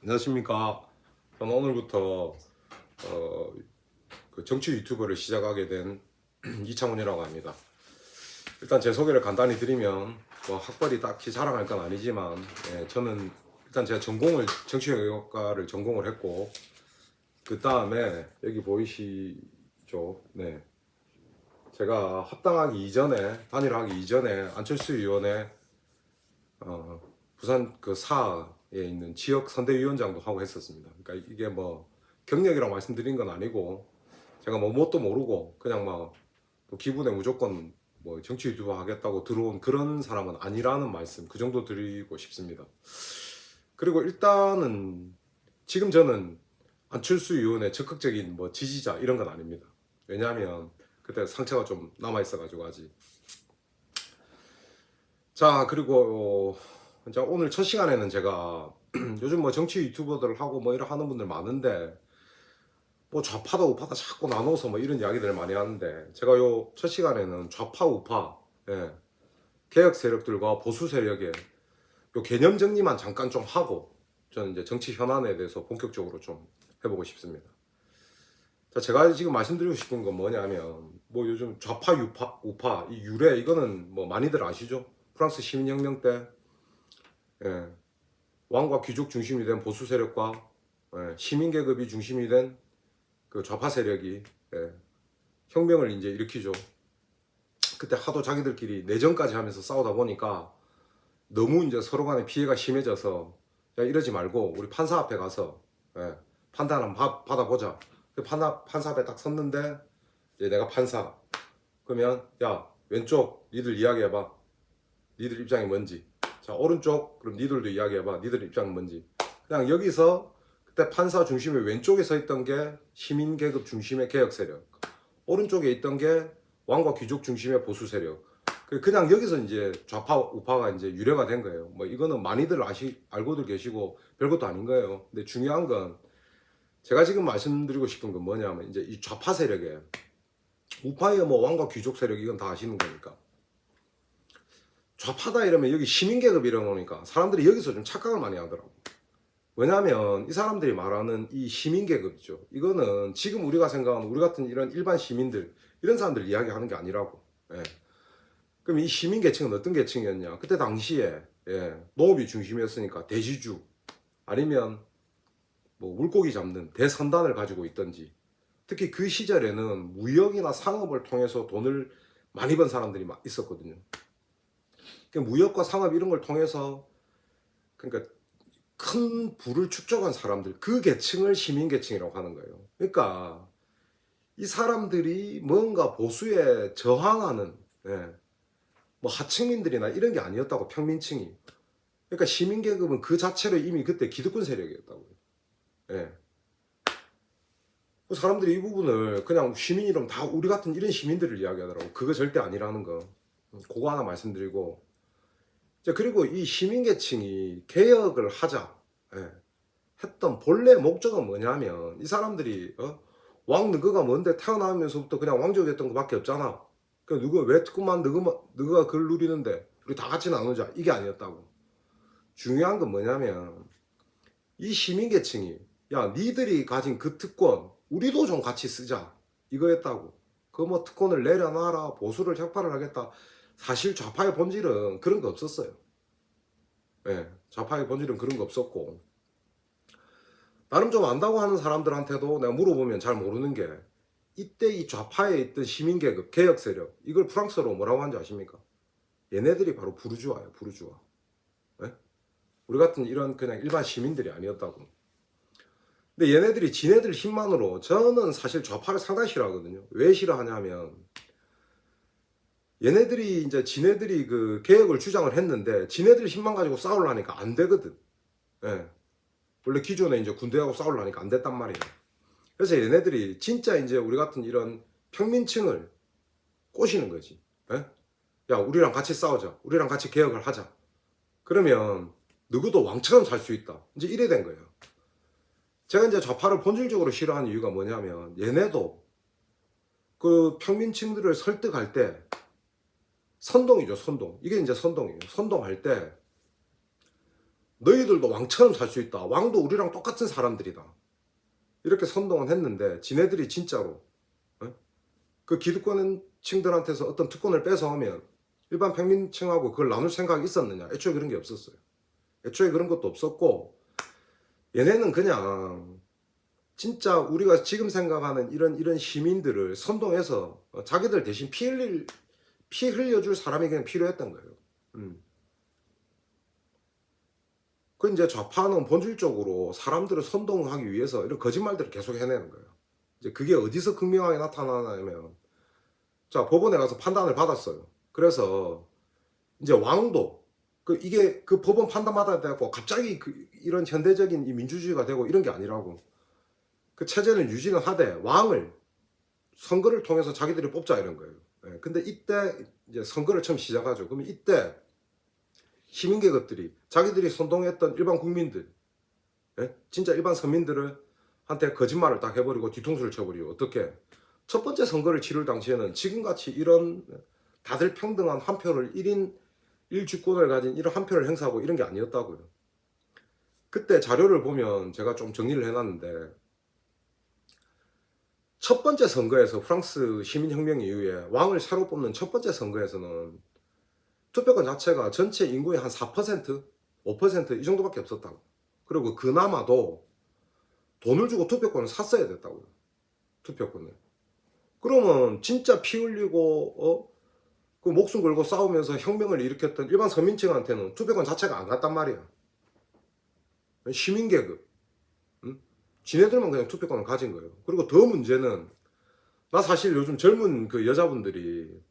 안녕하십니까. 저는 오늘부터 그 정치 유튜버를 시작하게 된 이창훈이라고 합니다. 일단 제 소개를 간단히 드리면 뭐 학벌이 딱히 자랑할 건 아니지만 저는 일단 제가 전공을 정치외교과를 전공을 했고 그 다음에 여기 보이시죠? 네, 제가 합당하기 이전에 단일화하기 이전에 안철수 의원의 부산 그 사에 있는 지역 선대위원장도 하고 했었습니다. 그러니까 이게 뭐 경력이라고 말씀드린 건 아니고 제가 뭐 뭣도 모르고 그냥 막 기분에 무조건 뭐 정치 유튜버 하겠다고 들어온 그런 사람은 아니라는 말씀 그 정도 드리고 싶습니다. 그리고 일단은 지금 저는 안철수 의원의 적극적인 뭐 지지자 이런 건 아닙니다. 왜냐하면 그때 상처가 좀 남아 있어가지고 아직. 자, 그리고 이제 오늘 첫 시간에는 제가 요즘 뭐 정치 유튜버들 하고 뭐 이런 하는 분들 많은데 뭐 좌파다 우파다 자꾸 나눠서 뭐 이런 이야기들을 많이 하는데 제가 요 첫 시간에는 좌파 우파 개혁 세력들과 보수 세력의 요 개념 정리만 잠깐 좀 하고 저는 이제 정치 현안에 대해서 본격적으로 좀 해보고 싶습니다. 자, 제가 지금 말씀드리고 싶은 건 뭐냐면 뭐 요즘 좌파 우파 이 유래 이거는 뭐 많이들 아시죠? 프랑스 시민혁명 때 예, 왕과 귀족 중심이 된 보수 세력과 시민 계급이 중심이 된 그 좌파 세력이 혁명을 이제 일으키죠. 그때 하도 자기들끼리 내전까지 하면서 싸우다 보니까 너무 이제 서로 간에 피해가 심해져서 야 이러지 말고 우리 판사 앞에 가서 판단 한번 받아보자. 판사 앞에 딱 섰는데 이제 내가 판사 그러면 야 왼쪽 니들 이야기해봐. 니들 입장이 뭔지. 자 오른쪽 그럼 니들도 이야기해봐. 니들 입장이 뭔지. 그냥 여기서 그때 판사 중심의 왼쪽에 서 있던 게 시민 계급 중심의 개혁 세력, 오른쪽에 있던 게 왕과 귀족 중심의 보수 세력. 그냥 여기서 이제 좌파 우파가 이제 유래가 된 거예요. 뭐 이거는 많이들 알고들 계시고 별것도 아닌 거예요. 근데 중요한 건 제가 지금 말씀드리고 싶은 건 뭐냐면 이제 이 좌파 세력에 우파의 뭐 왕과 귀족 세력 이건 다 아시는 거니까 좌파다 이러면 여기 시민 계급 이러니까 사람들이 여기서 좀 착각을 많이 하더라고. 왜냐하면 이 사람들이 말하는 이 시민 계급이죠. 이거는 지금 우리가 생각하는 우리 같은 이런 일반 시민들 이런 사람들 이야기하는 게 아니라고. 예. 그럼 이 시민 계층은 어떤 계층이었냐? 그때 당시에 농업이 중심이었으니까 대지주 아니면 뭐 물고기 잡는 대선단을 가지고 있던지 특히 그 시절에는 무역이나 상업을 통해서 돈을 많이 번 사람들이 있었거든요. 그러니까 무역과 상업 이런 걸 통해서 그러니까 큰 부를 축적한 사람들 그 계층을 시민 계층이라고 하는 거예요. 그러니까 이 사람들이 뭔가 보수에 저항하는 뭐 하층민들이나 이런 게 아니었다고 평민층이. 그러니까 시민계급은 그 자체로 이미 그때 기득권 세력이었다고요. 예. 사람들이 이 부분을 그냥 시민 이름 다 우리 같은 이런 시민들을 이야기하더라고. 그거 절대 아니라는 거. 그거 하나 말씀드리고. 그리고 이 시민계층이 개혁을 하자 했던 본래 목적은 뭐냐면 이 사람들이 왕 너가 뭔데 태어나면서부터 그냥 왕족이었던 것밖에 없잖아. 그 누구 왜 특구만 너가 그걸 누리는데 우리 다 같이 나누자 이게 아니었다고. 중요한 건 뭐냐면 이 시민계층이 야 니들이 가진 그 특권 우리도 좀 같이 쓰자 이거였다고. 그 뭐 특권을 내려놔라 보수를 혁파를 하겠다. 사실 좌파의 본질은 그런 거 없었어요. 좌파의 본질은 그런 거 없었고 나름 좀 안다고 하는 사람들한테도 내가 물어보면 잘 모르는 게 이때 이 좌파에 있던 시민계급 개혁 세력 이걸 프랑스어로 뭐라고 하는지 아십니까? 얘네들이 바로 부르주아예요. 부르주아. 우리 같은 이런 그냥 일반 시민들이 아니었다고. 근데 얘네들이 지네들 힘만으로 저는 사실 좌파를 상당히 싫어하거든요. 왜 싫어하냐면 얘네들이 이제 지네들이 그 개혁을 주장을 했는데 지네들 힘만 가지고 싸우려니까 안 되거든. 예. 원래 기존에 이제 군대하고 싸우려니까 안 됐단 말이에요. 그래서 얘네들이 진짜 이제 우리 같은 이런 평민층을 꼬시는 거지. 예? 야, 우리랑 같이 싸우자. 우리랑 같이 개혁을 하자. 그러면 누구도 왕처럼 살 수 있다. 이제 이래 된 거예요. 제가 이제 좌파를 본질적으로 싫어하는 이유가 뭐냐면 얘네도 그 평민층들을 설득할 때 선동이죠, 선동. 이게 이제 선동이에요. 선동할 때 너희들도 왕처럼 살 수 있다. 왕도 우리랑 똑같은 사람들이다. 이렇게 선동은 했는데 지네들이 진짜로 그 기득권층들한테서 어떤 특권을 뺏어오면 일반 평민층하고 그걸 나눌 생각이 있었느냐? 애초에 그런 게 없었어요. 애초에 그런 것도 없었고 얘네는 그냥 진짜 우리가 지금 생각하는 이런 시민들을 선동해서 자기들 대신 피 흘려줄 사람이 그냥 필요했던 거예요. 그 이제 좌파는 본질적으로 사람들을 선동하기 위해서 이런 거짓말들을 계속 해내는 거예요. 이제 그게 어디서 극명하게 나타나냐면, 자, 법원에 가서 판단을 받았어요. 그래서 이제 왕도 이게 그 법원 판단받아야 되고 갑자기 이런 현대적인 이 민주주의가 되고 이런 게 아니라고. 그 체제는 유지는 하되 왕을 선거를 통해서 자기들이 뽑자 이런 거예요. 예, 근데 이때 이제 선거를 처음 시작하죠. 그러면 이때 시민계급들이 자기들이 선동했던 일반 국민들, 예? 진짜 일반 서민들을 한테 거짓말을 딱 해버리고 뒤통수를 쳐버리고 어떻게 첫 번째 선거를 치를 당시에는 지금같이 이런 다들 평등한 한 표를 1인 1주권을 가진 이런 한 표를 행사하고 이런 게 아니었다고요. 그때 자료를 보면 제가 좀 정리를 해놨는데 첫 번째 선거에서 프랑스 시민혁명 이후에 왕을 새로 뽑는 첫 번째 선거에서는 투표권 자체가 전체 인구의 한 4%, 5%이 정도밖에 없었다고. 그리고 그나마도 돈을 주고 투표권을 샀어야 됐다고요. 투표권을. 그러면 진짜 피 흘리고 그 목숨 걸고 싸우면서 혁명을 일으켰던 일반 서민층한테는 투표권 자체가 안 갔단 말이야. 시민계급. 응? 지네들만 그냥 투표권을 가진 거예요. 그리고 더 문제는 나 사실 요즘 젊은 그 여자분들이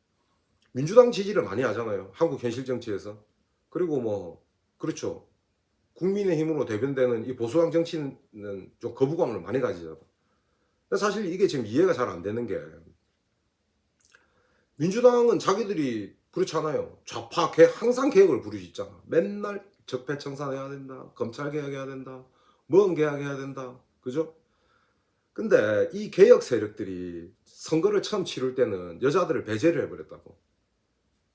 민주당 지지를 많이 하잖아요. 한국 현실 정치에서. 그리고 뭐 그렇죠. 국민의힘으로 대변되는 이 보수당 정치는 좀 거부감을 많이 가지잖아. 근데 사실 이게 지금 이해가 잘 안 되는 게 민주당은 자기들이 그렇잖아요. 좌파 항상 개혁을 부르짖잖아. 맨날 적폐청산해야 된다. 검찰 개혁해야 된다. 뭔 개혁해야 된다. 그죠? 근데 이 개혁 세력들이 선거를 처음 치를 때는 여자들을 배제를 해버렸다고.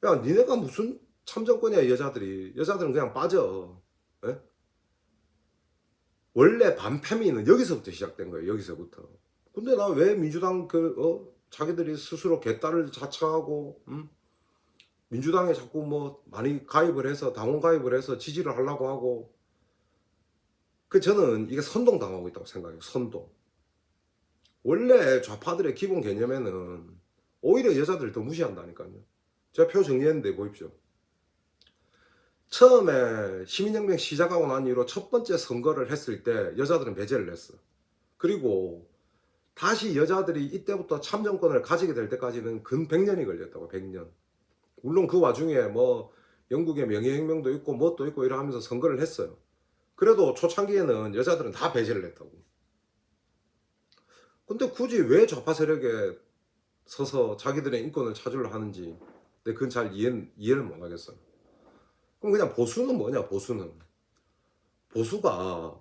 야, 니네가 무슨 참정권이야, 여자들은 그냥 빠져. 예? 원래 반패미는 여기서부터 시작된 거예요, 여기서부터. 근데 나 왜 민주당 자기들이 스스로 개딸을 자처하고, 민주당에 자꾸 뭐 많이 가입을 해서, 당원 가입을 해서 지지를 하려고 하고, 저는 이게 선동당하고 있다고 생각해요, 선동. 원래 좌파들의 기본 개념에는 오히려 여자들을 더 무시한다니까요. 제가 표 정리했는데 보십시오. 처음에 시민혁명 시작하고 난 이후로 첫 번째 선거를 했을 때 여자들은 배제를 했어. 그리고 다시 여자들이 이때부터 참정권을 가지게 될 때까지는 근 100년이 걸렸다고. 100년. 물론 그 와중에 뭐 영국의 명예혁명도 있고 뭣도 있고 이러면서 선거를 했어요. 그래도 초창기에는 여자들은 다 배제를 했다고. 근데 굳이 왜 좌파 세력에 서서 자기들의 인권을 찾으려 하는지 그건 잘 이해를 못 하겠어요. 그럼 그냥 보수는 뭐냐, 보수가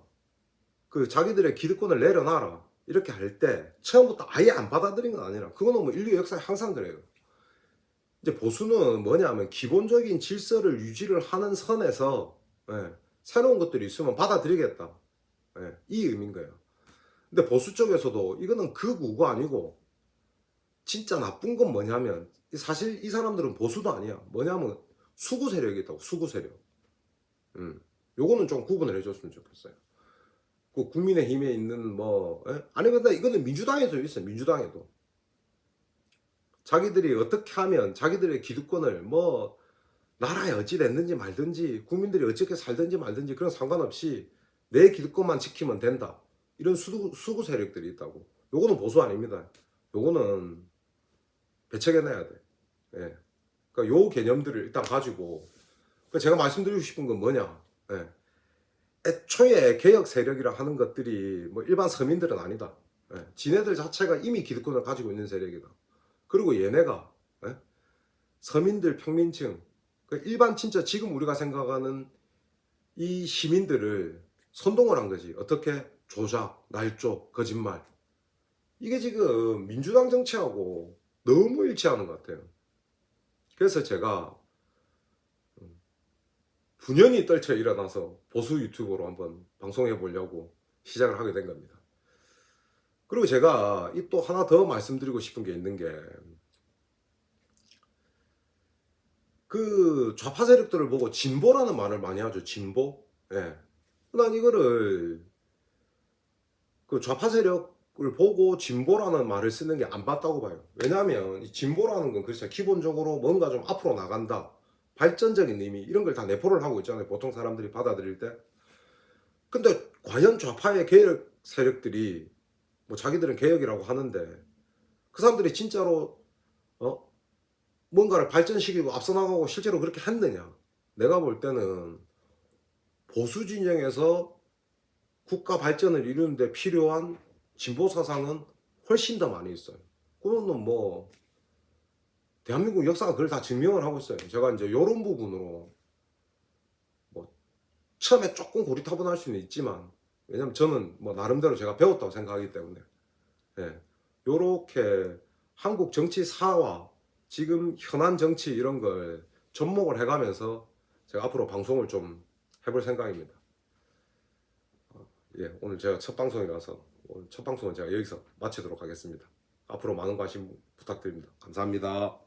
그 자기들의 기득권을 내려놔라 이렇게 할 때 처음부터 아예 안 받아들인 건 아니라, 그거는 뭐 인류 역사에 항상 그래요. 이제 보수는 뭐냐면 기본적인 질서를 유지를 하는 선에서 새로운 것들이 있으면 받아들이겠다, 이 의미인 거예요. 근데 보수 쪽에서도 이거는 극우가 아니고 진짜 나쁜 건 뭐냐면, 사실 이 사람들은 보수도 아니야. 뭐냐면 수구 세력이 있다고. 수구 세력. 요거는 좀 구분을 해줬으면 좋겠어요. 그 국민의힘에 있는 아니 근데 이거는 민주당에도 있어요. 민주당에도 자기들이 어떻게 하면 자기들의 기득권을 나라에 어찌 됐는지 말든지 국민들이 어떻게 살든지 말든지 그런 상관없이 내 기득권만 지키면 된다, 이런 수구 세력들이 있다고. 요거는 보수 아닙니다. 요거는 배척해내야 돼. 예. 그러니까 요 개념들을 일단 가지고, 제가 말씀드리고 싶은 건 뭐냐, 애초에 개혁 세력이라 하는 것들이 뭐 일반 서민들은 아니다. 지네들 자체가 이미 기득권을 가지고 있는 세력이다. 그리고 얘네가 서민들, 평민층, 일반 진짜 지금 우리가 생각하는 이 시민들을 선동을 한 거지. 어떻게? 조작, 날조, 거짓말. 이게 지금 민주당 정치하고 너무 일치하는 것 같아요. 그래서 제가 분연히 떨쳐 일어나서 보수 유튜버로 한번 방송해 보려고 시작을 하게 된 겁니다. 그리고 제가 이 또 하나 더 말씀드리고 싶은 게 있는 게, 그 좌파 세력들을 보고 진보라는 말을 많이 하죠. 진보. 예. 난 이거를 그 좌파 세력을 보고 진보라는 말을 쓰는 게 안 맞다고 봐요. 왜냐하면 이 진보라는 건 그렇죠. 기본적으로 뭔가 좀 앞으로 나간다, 발전적인 의미, 이런 걸 다 내포를 하고 있잖아요. 보통 사람들이 받아들일 때. 근데 과연 좌파의 개혁 세력들이 뭐 자기들은 개혁이라고 하는데 그 사람들이 진짜로 뭔가를 발전시키고 앞서 나가고 실제로 그렇게 했느냐? 내가 볼 때는 보수 진영에서 국가 발전을 이루는 데 필요한 진보 사상은 훨씬 더 많이 있어요. 그거는 뭐 대한민국 역사가 그걸 다 증명을 하고 있어요. 제가 이제 이런 부분으로 뭐 처음에 조금 고리타분할 수는 있지만, 왜냐면 저는 뭐 나름대로 제가 배웠다고 생각하기 때문에, 예, 요렇게 한국 정치사와 지금 현안 정치 이런 걸 접목을 해가면서 제가 앞으로 방송을 좀 해볼 생각입니다. 예, 오늘 제가 첫 방송이라서 오늘 첫 방송은 제가 여기서 마치도록 하겠습니다. 앞으로 많은 관심 부탁드립니다. 감사합니다.